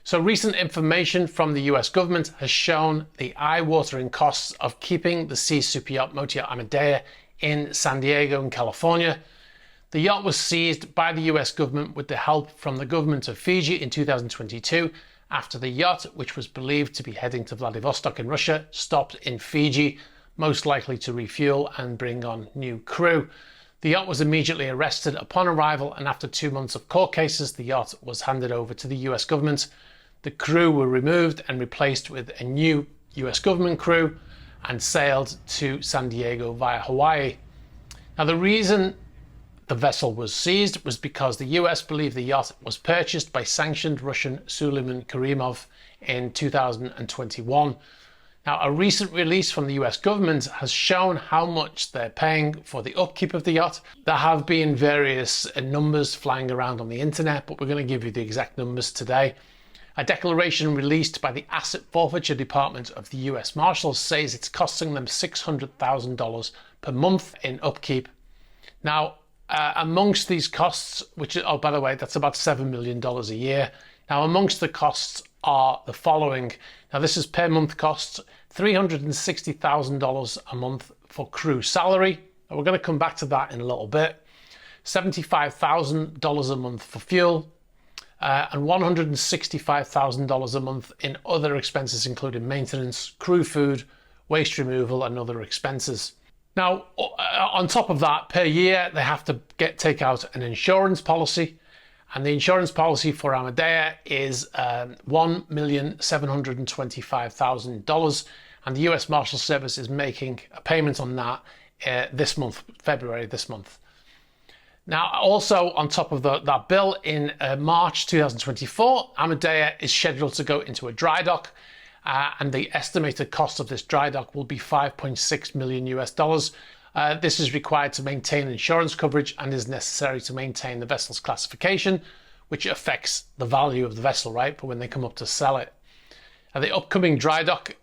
So recent information from the US government has shown the eye-watering costs of keeping the sea superyacht motor yacht Amadea in San Diego in California. The yacht was seized by the US government with the help from the government of Fiji in 2022 after the yacht, which was believed to be heading to Vladivostok in Russia, stopped in Fiji, most likely to refuel and bring on new crew. The yacht was immediately arrested upon arrival, and after 2 months of court cases, the yacht was handed over to the US government. The crew were removed and replaced with a new US government crew and sailed to San Diego via Hawaii. Now, the reason the vessel was seized was because the US believed the yacht was purchased by sanctioned Russian Suleiman Karimov in 2021. Now, a recent release from the US government has shown how much they're paying for the upkeep of the yacht. There have been various numbers flying around on the internet, but we're going to give you the exact numbers today. A declaration released by the Asset Forfeiture Department of the US Marshals says it's costing them $600,000 per month in upkeep. Now, amongst these costs, which, oh, by the way, that's about $7 million a year. Now, amongst the costs are the following. Now, this is per month costs: $360,000 a month for crew salary. Now, we're going to come back to that in a little bit. $75,000 a month for fuel, and $165,000 a month in other expenses, including maintenance, crew food, waste removal, and other expenses. Now, on top of that, per year, they have to take out an insurance policy. And the insurance policy for Amadea is $1,725,000. And the US Marshals Service is making a payment on that this month, February this month. Now, also on top of that bill, in March 2024, Amadea is scheduled to go into a dry dock. And the estimated cost of this dry dock will be $5.6 million US. This is required to maintain insurance coverage and is necessary to maintain the vessel's classification, which affects the value of the vessel, right? But when they come up to sell it. The upcoming dry dock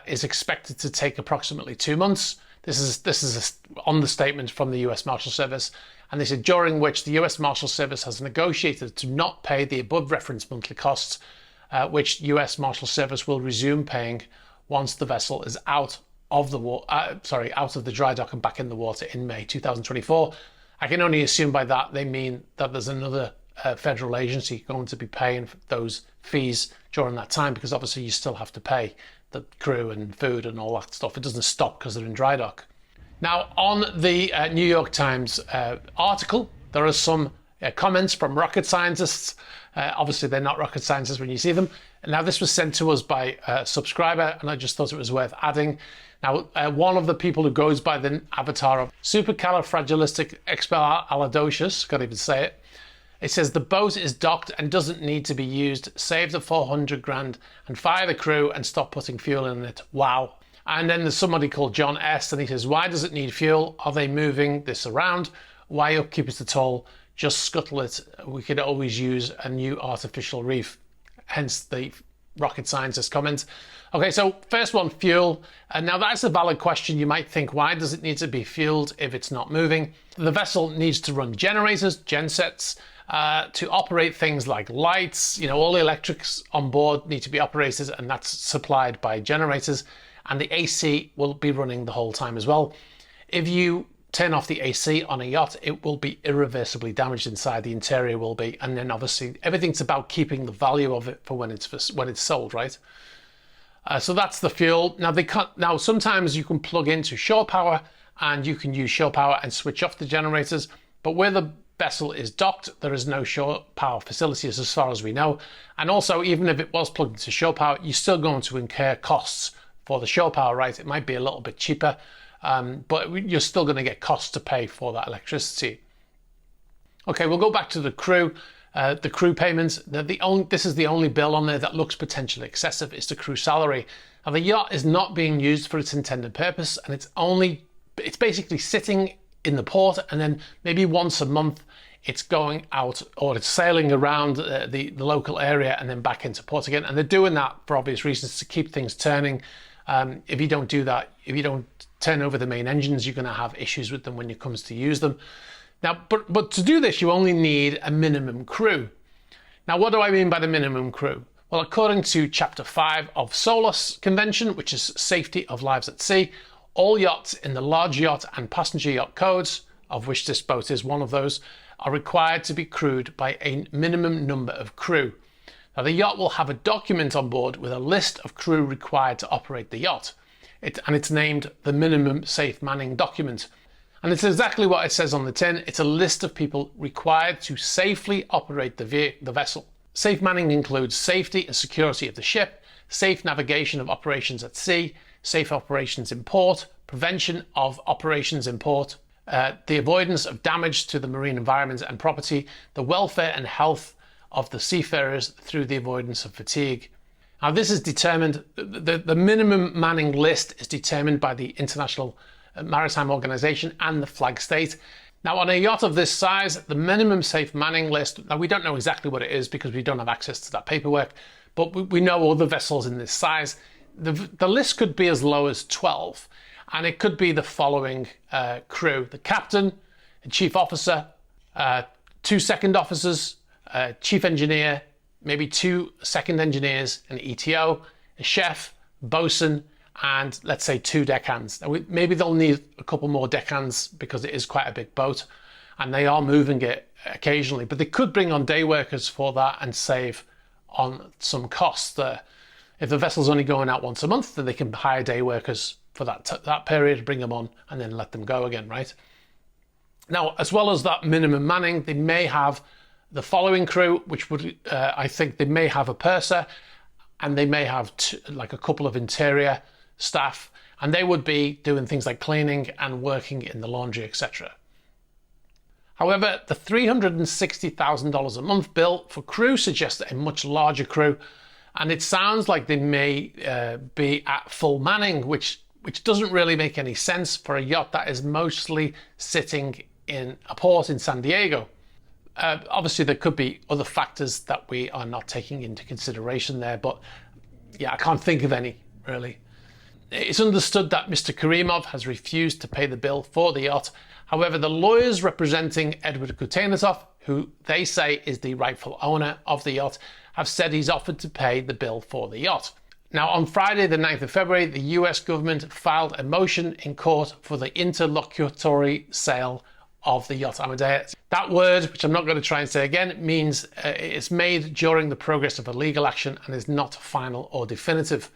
is expected to take approximately 2 months. This is on the statement from the US Marshals Service, and they said during which the US Marshals Service has negotiated to not pay the above referenced monthly costs, which US Marshals Service will resume paying once the vessel is out of the dry dock and back in the water in May 2024. I can only assume by that they mean that there's another federal agency going to be paying those fees during that time, because obviously you still have to pay the crew and food and all that stuff. It doesn't stop because they're in dry dock. Now, on the New York Times article, there are some comments from rocket scientists. Obviously, they're not rocket scientists when you see them. Now, this was sent to us by a subscriber, and I just thought it was worth adding. Now, one of the people who goes by the avatar of supercalifragilisticexpialidocious, can't even say it. It says the boat is docked and doesn't need to be used. Save the 400 grand and fire the crew and stop putting fuel in it. Wow. And then there's somebody called John S, and he says, why does it need fuel? Are they moving this around? Why upkeep it at all? Just scuttle it. We could always use a new artificial reef. Hence the rocket scientist comment. Okay, so first one, fuel. Now that's a valid question. You might think, why does it need to be fueled if it's not moving? The vessel needs to run generators, gensets, to operate things like lights. You know, all the electrics on board need to be operated, and that's supplied by generators. And the AC will be running the whole time as well. If you turn off the AC on a yacht, it will be irreversibly damaged inside. The interior will be, and then obviously everything's about keeping the value of it for when it's sold, right? So that's the fuel. Now sometimes you can plug into shore power, and you can use shore power and switch off the generators. But where the vessel is docked, there is no shore power facilities as far as we know. And also, even if it was plugged into shore power, you're still going to incur costs for the shore power, right? It might be a little bit cheaper. But you're still going to get costs to pay for that electricity. Okay, we'll go back to the crew payments. This is the only bill on there that looks potentially excessive, is the crew salary. Now, the yacht is not being used for its intended purpose, and it's basically sitting in the port, and then maybe once a month it's going out, or it's sailing around the local area and then back into port again. And they're doing that for obvious reasons, to keep things turning. If you don't do that, if you don't turn over the main engines, you're going to have issues with them when it comes to use them. Now, but to do this, you only need a minimum crew. Now, what do I mean by the minimum crew? Well, according to Chapter 5 of SOLAS Convention, which is Safety of Lives at Sea, all yachts in the large yacht and passenger yacht codes, of which this boat is one of those, are required to be crewed by a minimum number of crew. Now, the yacht will have a document on board with a list of crew required to operate the yacht. It's named the Minimum Safe Manning Document. And it's exactly what it says on the tin. It's a list of people required to safely operate the vessel. Safe manning includes safety and security of the ship, safe navigation of operations at sea, safe operations in port, prevention of operations in port, the avoidance of damage to the marine environment and property, the welfare and health of the seafarers through the avoidance of fatigue. Now, this is determined, the minimum manning list is determined by the International Maritime Organization and the flag state. Now, on a yacht of this size, the minimum safe manning list, now we don't know exactly what it is because we don't have access to that paperwork, but we know other vessels in this size. The list could be as low as 12, and it could be the following crew: the captain, the chief officer, 2 second officers, chief engineer, maybe 2 second engineers, an ETO, a chef, bosun, and let's say 2 deckhands. Now, maybe they'll need a couple more deckhands because it is quite a big boat and they are moving it occasionally, but they could bring on day workers for that and save on some costs there. If the vessel's only going out once a month, then they can hire day workers for that period, bring them on and then let them go again, right? Now, as well as that minimum manning, they may have the following crew, which would, I think they may have a purser and they may have like a couple of interior staff, and they would be doing things like cleaning and working in the laundry, etc. However, the $360,000 a month bill for crew suggests a much larger crew, and it sounds like they may be at full manning, which doesn't really make any sense for a yacht that is mostly sitting in a port in San Diego. Obviously, there could be other factors that we are not taking into consideration there, but yeah, I can't think of any, really. It's understood that Mr. Karimov has refused to pay the bill for the yacht. However, the lawyers representing Edward Kutenatov, who they say is the rightful owner of the yacht, have said he's offered to pay the bill for the yacht. Now, on Friday, the 9th of February, the US government filed a motion in court for the interlocutory sale of the yacht Amadeus. That word, which I'm not going to try and say again, means it's made during the progress of a legal action and is not final or definitive.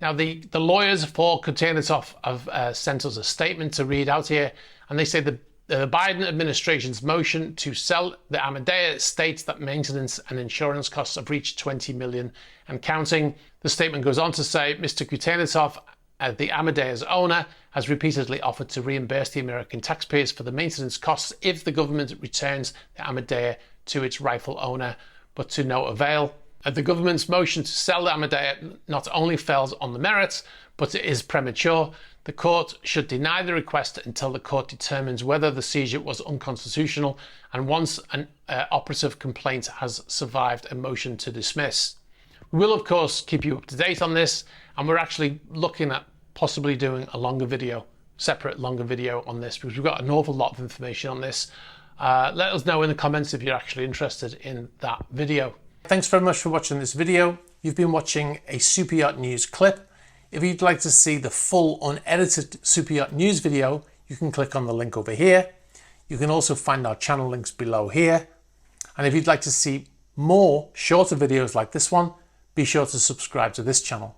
Now, the lawyers for Kutenatov have sent us a statement to read out here, and they say the Biden administration's motion to sell the Amadeus states that maintenance and insurance costs have reached $20 million and counting. The statement goes on to say Mr. Kutenatov, the Amadeus owner, has repeatedly offered to reimburse the American taxpayers for the maintenance costs if the government returns the Amadeus to its rightful owner, but to no avail. The government's motion to sell the Amadeus not only fails on the merits, but it is premature. The court should deny the request until the court determines whether the seizure was unconstitutional and once an operative complaint has survived a motion to dismiss. We will, of course, keep you up to date on this, and we're actually looking at possibly doing a longer video, separate longer video on this, because we've got an awful lot of information on this. Let us know in the comments if you're actually interested in that video. Thanks very much for watching this video. You've been watching a Superyacht News clip. If you'd like to see the full unedited Superyacht News video, you can click on the link over here. You can also find our channel links below here. And if you'd like to see more shorter videos like this one, be sure to subscribe to this channel.